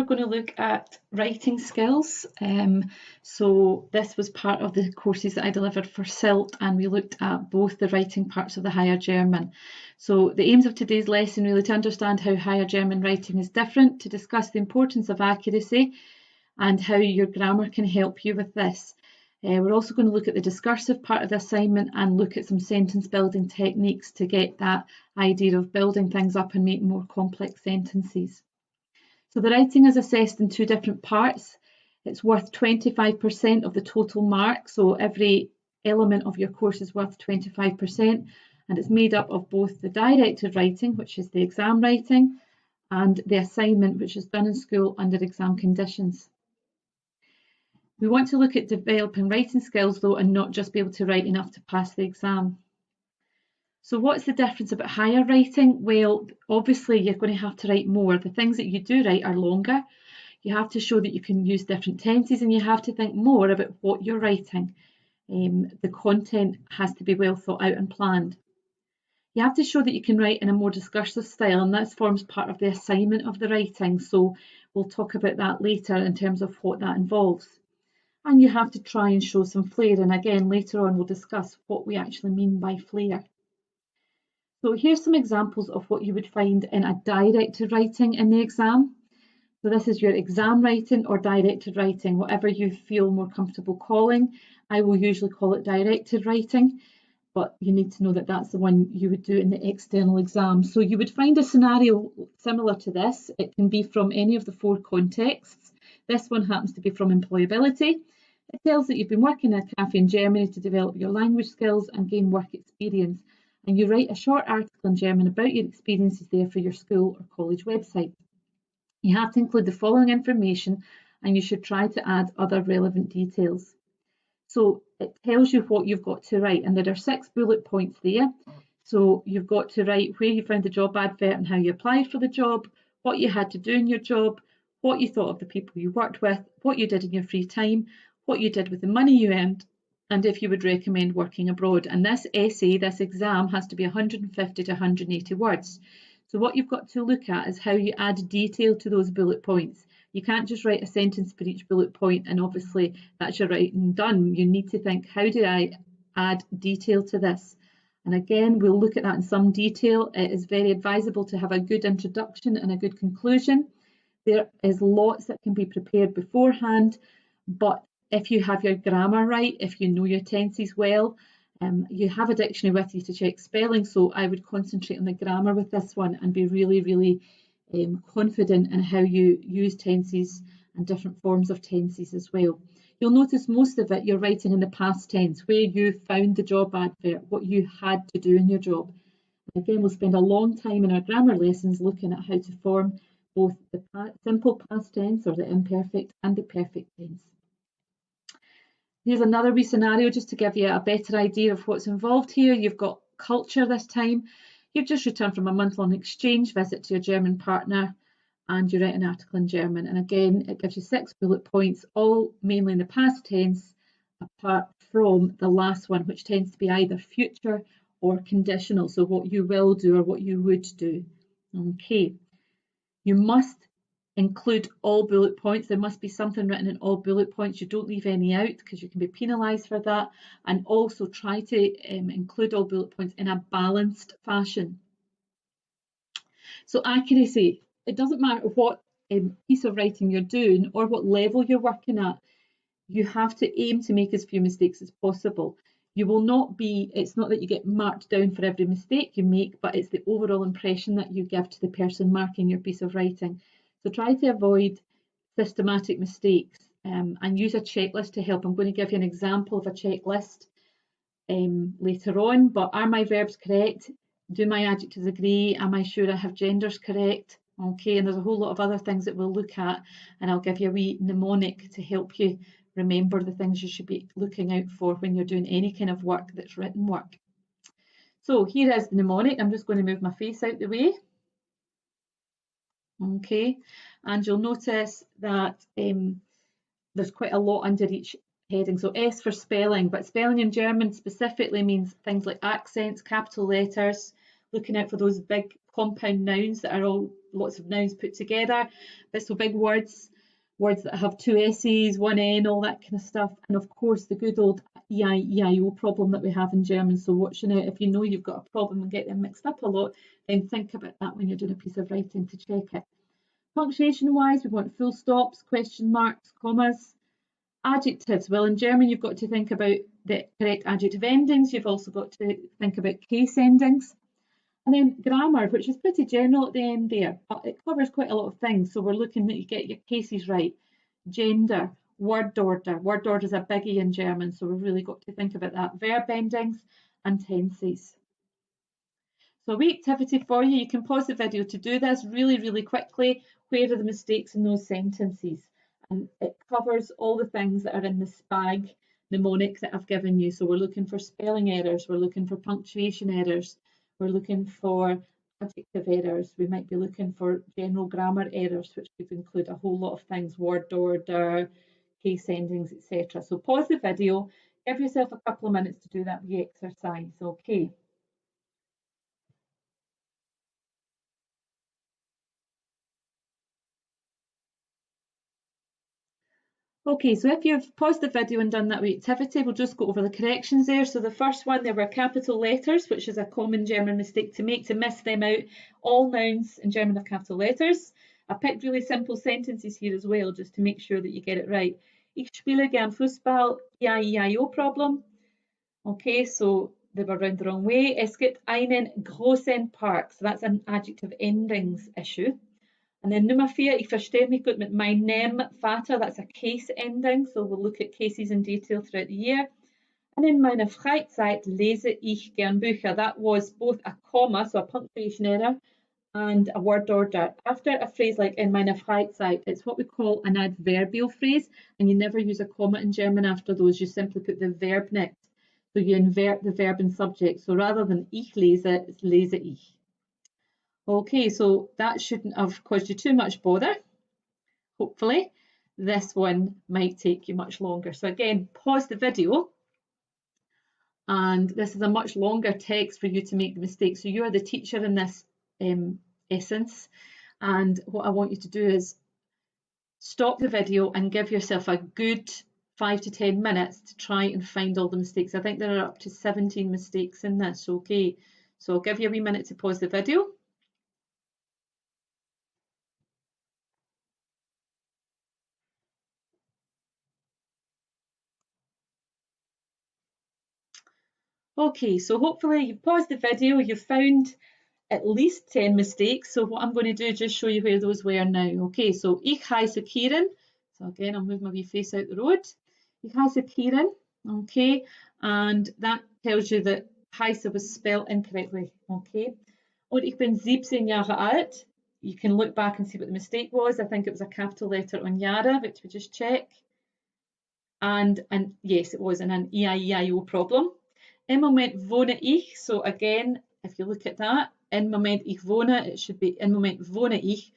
We're going to look at writing skills. So this was part of the courses that I delivered for CILT, and we looked at both the writing parts of the Higher German. So the aims of today's lesson really to understand how Higher German writing is different, to discuss the importance of accuracy and how your grammar can help you with this. We're also going to look at the discursive part of the assignment and look at some sentence building techniques to get that idea of building things up and making more complex sentences. So the writing is assessed in two different parts. It's worth 25% of the total mark, so every element of your course is worth 25%, and it's made up of both the directed writing, which is the exam writing, and the assignment, which is done in school under exam conditions. We want to look at developing writing skills though, and not just be able to write enough to pass the exam. So what's the difference about higher writing? Well, obviously you're going to have to write more. The things that you do write are longer. You have to show that you can use different tenses, and you have to think more about what you're writing. The content has to be well thought out and planned. You have to show that you can write in a more discursive style, and this forms part of the assignment of the writing. So we'll talk about that later in terms of what that involves. And you have to try and show some flair, and again later on we'll discuss what we actually mean by flair. So here's some examples of what you would find in a directed writing in the exam. So this is your exam writing or directed writing, whatever you feel more comfortable calling. I will usually call it directed writing, but you need to know that that's the one you would do in the external exam. So you would find a scenario similar to this. It can be from any of the four contexts. This one happens to be from employability. It tells that you've been working in a cafe in Germany to develop your language skills and gain work experience. And you write a short article in German about your experiences there for your school or college website. You have to include the following information, and you should try to add other relevant details. So it tells you what you've got to write, and there are 6 bullet points there. So you've got to write where you found the job advert and how you applied for the job, what you had to do in your job, what you thought of the people you worked with, what you did in your free time, what you did with the money you earned, and if you would recommend working abroad. And this essay, this exam, has to be 150 to 180 words. So what you've got to look at is how you add detail to those bullet points. You can't just write a sentence for each bullet point and obviously that's your writing done. You need to think, how do I add detail to this? And again, we'll look at that in some detail. It is very advisable to have a good introduction and a good conclusion. There is lots that can be prepared beforehand, but if you have your grammar right, if you know your tenses well, you have a dictionary with you to check spelling, so I would concentrate on the grammar with this one and be really confident in how you use tenses and different forms of tenses as well. You'll notice most of it you're writing in the past tense, where you found the job advert, what you had to do in your job. And again, we'll spend a long time in our grammar lessons looking at how to form both the simple past tense or the imperfect and the perfect tense. Here's another wee scenario just to give you a better idea of what's involved here. You've got culture this time. You've just returned from a month-long exchange visit to your German partner, and you write an article in German. And again, it gives you 6 bullet points, all mainly in the past tense, apart from the last one, which tends to be either future or conditional. So what you will do or what you would do. Okay. You must include all bullet points. There must be something written in all bullet points. You don't leave any out because you can be penalised for that. And also try to include all bullet points in a balanced fashion. So accuracy, it doesn't matter what piece of writing you're doing or what level you're working at. You have to aim to make as few mistakes as possible. You will not be, it's not that you get marked down for every mistake you make, but it's the overall impression that you give to the person marking your piece of writing. So try to avoid systematic mistakes and use a checklist to help. I'm going to give you an example of a checklist later on, but are my verbs correct? Do my adjectives agree? Am I sure I have genders correct? Okay, and there's a whole lot of other things that we'll look at, and I'll give you a wee mnemonic to help you remember the things you should be looking out for when you're doing any kind of work that's written work. So here is the mnemonic. I'm just going to move my face out the way. Okay, and you'll notice that there's quite a lot under each heading. So S for spelling, but spelling in German specifically means things like accents, capital letters, looking out for those big compound nouns that are all lots of nouns put together. But so big words, words that have two S's, one N, all that kind of stuff. And of course, the good old EI-EIO problem that we have in German. So watching out, if you know you've got a problem and get them mixed up a lot, then think about that when you're doing a piece of writing to check it. Punctuation-wise, we want full stops, question marks, commas. Adjectives, well, in German, you've got to think about the correct adjective endings. You've also got to think about case endings. And then grammar, which is pretty general at the end there, but it covers quite a lot of things. So we're looking that you get your cases right. Gender, word order. Word order is a biggie in German, so we've really got to think about that. Verb endings and tenses. So a wee activity for you. You can pause the video to do this really, really quickly. Where are the mistakes in those sentences? And it covers all the things that are in the SPAG mnemonic that I've given you. So we're looking for spelling errors, we're looking for punctuation errors, we're looking for adjective errors, we might be looking for general grammar errors, which could include a whole lot of things, word order, case endings, etc. So pause the video, give yourself a couple of minutes to do that wee exercise, okay? Okay, so if you've paused the video and done that wee activity, we'll just go over the corrections there. So the first one, there were capital letters, which is a common German mistake to make, to miss them out. All nouns in German have capital letters. I picked really simple sentences here as well, just to make sure that you get it right. Ich spiele gern Fußball, EI-EIO problem. Okay, so they were round the wrong way. Es gibt einen großen Park, so that's an adjective endings issue. And then Nummer 4, ich verstehe mich gut mit meinem Vater, that's a case ending, so we'll look at cases in detail throughout the year. And in meiner Freizeit lese ich gern Bücher. That was both a comma, so a punctuation error, and a word order. After a phrase like in meiner Freizeit, it's what we call an adverbial phrase, and you never use a comma in German after those, you simply put the verb next. So you invert the verb and subject. So rather than ich lese, it's lese ich. Okay, so that shouldn't have caused you too much bother, hopefully. This one might take you much longer. So again, pause the video. And this is a much longer text for you to make the mistake. So you are the teacher in this essence. And what I want you to do is stop the video and give yourself a good 5 to 10 minutes to try and find all the mistakes. I think there are up to 17 mistakes in this, okay? So I'll give you a wee minute to pause the video. Okay, so hopefully you've paused the video, you've found at least 10 mistakes. So what I'm going to do is just show you where those were now. Okay, so ich heiße Kieran. So again, I'll move my wee face out the road. Ich heiße Kieran, okay, and that tells you that heiße was spelled incorrectly, okay. Und ich bin 17 Jahre alt. You can look back and see what the mistake was. I think it was a capital letter on Yara, which we just check. And yes, it was an EI-EIO problem. Im Moment wohne ich, so again, if you look at that, im Moment ich wohne, it should be im Moment wohne ich,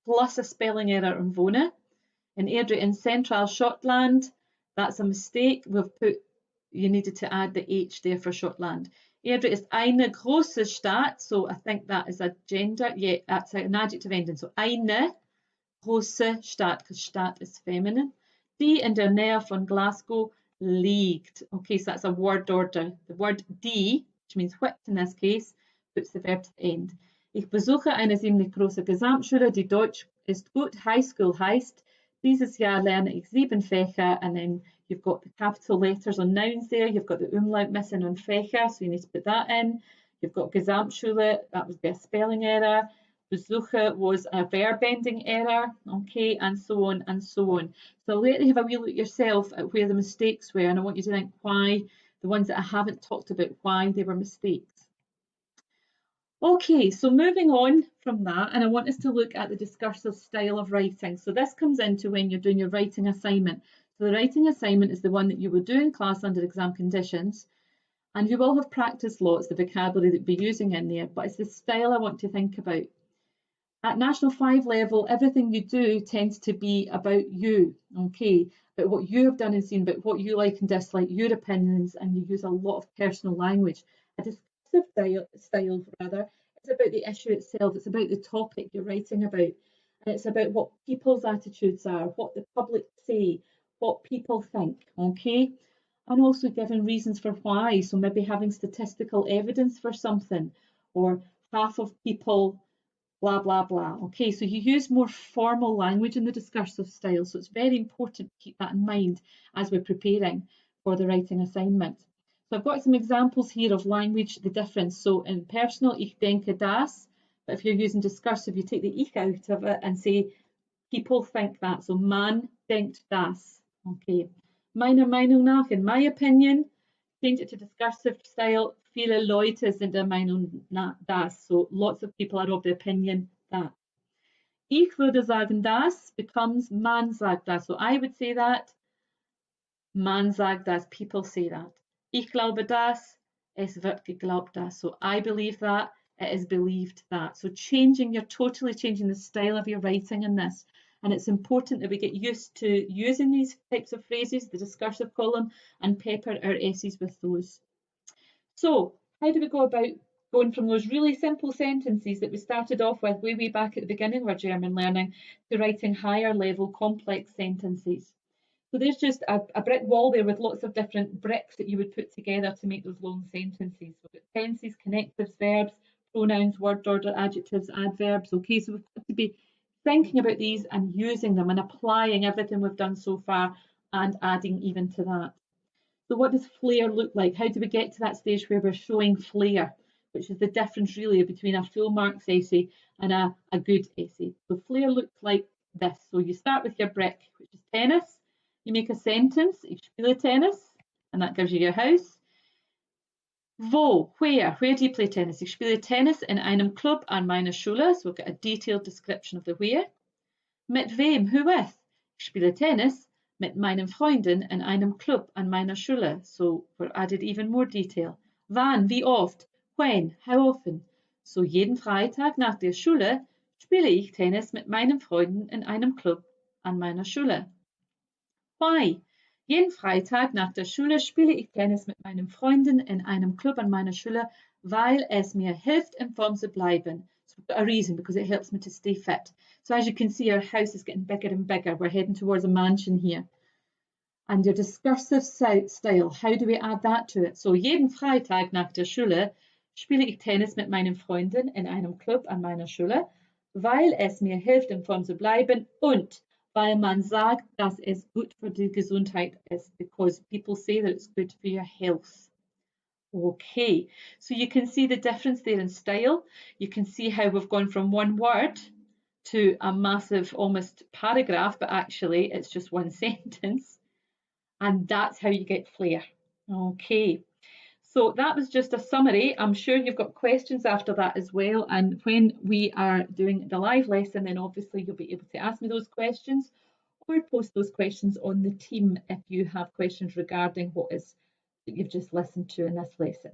plus a spelling error on wohne. In Airdrie in Central Shortland, that's a mistake. We've put, you needed to add the H there for Shortland. Airdrie is eine große Stadt, so I think that is a gender, yeah, that's an adjective ending. So eine große Stadt, because Stadt is feminine. Die in der Nähe von Glasgow liegt. Okay, so that's a word order. The word die, which means whipped in this case, puts the verb to the end. Ich besuche eine ziemlich große Gesamtschule, die Deutsch ist gut. High school heißt, dieses Jahr lerne ich 7 Fächer, and then you've got the capital letters on nouns there, you've got the umlaut missing on Fächer, so you need to put that in. You've got Gesamtschule, that would be a spelling error. Besuche was a verb ending error, okay, and so on and so on. So I'll let you have a wee look yourself at where the mistakes were, and I want you to think why, the ones that I haven't talked about, why they were mistakes. Okay, so moving on from that, and I want us to look at the discursive style of writing. So this comes into when you're doing your writing assignment. So the writing assignment is the one that you will do in class under exam conditions, and you will have practiced lots, the vocabulary that you'll be using in there, but it's the style I want to think about. At National 5 level, everything you do tends to be about you, okay, about what you have done and seen, about what you like and dislike, your opinions, and you use a lot of personal language. A discursive style It's about the issue itself, it's about the topic you're writing about, and it's about what people's attitudes are, what the public say, what people think, okay? And also giving reasons for why, so maybe having statistical evidence for something, or half of people blah, blah, blah. Okay, so you use more formal language in the discursive style, so it's very important to keep that in mind as we're preparing for the writing assignment. So I've got some examples here of language, the difference. So in personal, ich denke das, but if you're using discursive, you take the ich out of it and say, people think that. So man denkt das. Okay. Meiner Meinung nach, in my opinion, change it to discursive style. Viele Leute sind der Meinung das. So lots of people are of the opinion that. Ich würde sagen das becomes man sagt das. So I would say that. Man sagt das. People say that. Ich glaube das. Es wird geglaubt das. So I believe that. It is believed that. So you're totally changing the style of your writing in this. And it's important that we get used to using these types of phrases, the discursive column, and pepper our essays with those. So how do we go about going from those really simple sentences that we started off with way back at the beginning of our German learning to writing higher level complex sentences? So there's just a brick wall there with lots of different bricks that you would put together to make those long sentences. We've got tenses, connectives, verbs, pronouns, word order, adjectives, adverbs. Okay, so we've got to be thinking about these and using them and applying everything we've done so far and adding even to that. So what does flair look like? How do we get to that stage where we're showing flair, which is the difference really between a full marks essay and a good essay? So flair looks like this. So you start with your brick, which is tennis. You make a sentence, ich spiele Tennis, and that gives you your house. Wo, where do you play tennis? Ich spiele Tennis in einem Club an meiner Schule. So we've got a detailed description of the where. Mit wem, who with? Ich spiele Tennis mit meinen Freunden in einem Club an meiner Schule. So we're added even more detail. Wann, wie oft? When, how often? So jeden Freitag nach der Schule spiele ich Tennis mit meinen Freunden in einem Club an meiner Schule. Why? Jeden Freitag nach der Schule spiele ich Tennis mit meinen Freunden in einem Club an meiner Schule, weil es mir hilft, in Form zu bleiben. So we've got a reason, because it helps me to stay fit. So as you can see, our house is getting bigger and bigger. We're heading towards a mansion here. And your discursive style, how do we add that to it? So jeden Freitag nach der Schule spiele ich Tennis mit meinen Freunden in einem Club an meiner Schule, weil es mir hilft, in Form zu bleiben und weil man sagt, dass es gut für die Gesundheit ist, because people say that it's good for your health. Okay, so you can see the difference there in style. You can see how we've gone from one word to a massive, almost paragraph, but actually it's just one sentence. And that's how you get flair. Okay, so that was just a summary. I'm sure you've got questions after that as well. And when we are doing the live lesson, then obviously you'll be able to ask me those questions or post those questions on the team if you have questions regarding what is that you've just listened to in this lesson.